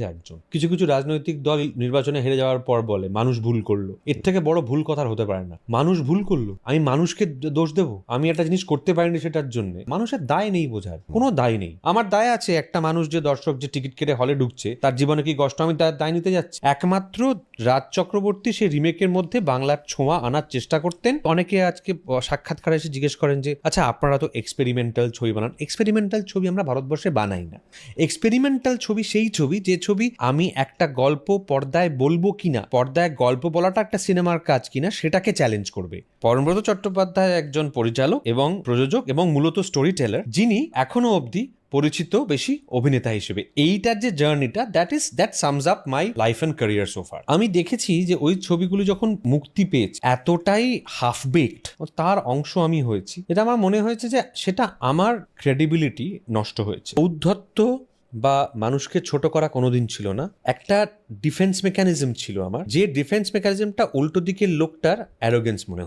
একজন কিছু কিছু রাজনৈতিক দল নির্বাচনে হেরে যাওয়ার পর বলে মানুষ ভুল করলো। এর থেকে বড় ভুল কথা হতে পারে না। মানুষ ভুল করলো, আমি মানুষকে দোষ দেবো? আমি একটা জিনিস করতে পারিনি সেটার জন্য মানুষের দায় নেই, বোঝার কোনো দায় নেই। আমার দায় আছে, একটা মানুষ যে দর্শক যে টিকিট কেটে হলে ঢুকছে তার জীবনে কি কষ্ট, আমি তার দায় নিতে যাচ্ছি? একমাত্র রাজ চক্রবর্তী সেই রিমেকের মধ্যে বাংলার ছোঁয়া আনার চেষ্টা করতেন। অনেকে আজকে সাক্ষাৎকারে এসে জিজ্ঞেস করেন যে আচ্ছা আপনারা তো এক্সপেরিমেন্টাল ছবি বানান। এক্সপেরিমেন্টাল ছবি আমরা ভারতবর্ষে বানাই না। এক্সপেরিমেন্টাল ছবি সেই ছবি যে ছবি আমি একটা গল্প পর্দায় বলবো কিনা, পর্দায় গল্প বলাটা একটা সিনেমার কাজ কিনা সেটাকে চ্যালেঞ্জ করবে। পরমব্রত চট্টোপাধ্যায় একজন পরিচালক এবং প্রযোজক এবং মূলত স্টোরি টেলার, যিনি এখনো অবধি পরিচিত বেশি অভিনেতা হিসেবে। এইটার যে জার্নিটা, that sums up my life and career so far. আমি দেখেছি যে ওই ছবিগুলো যখন মুক্তি পেয়েছে এতটাই হাফ বেকড, তার অংশ আমি হয়েছি। এটা আমার মনে হয়েছে যে সেটা আমার ক্রেডিবিলিটি নষ্ট হয়েছে। ঔদ্ধত্য বা মানুষকে ছোট করা কোনোদিন ছিল না। একটা ডিফেন্স মেকানিজম ছিল আমার, যে ডিফেন্স মেকানিজমটা উল্টো দিকের লোকটার অ্যারোগেন্স মনে হয়।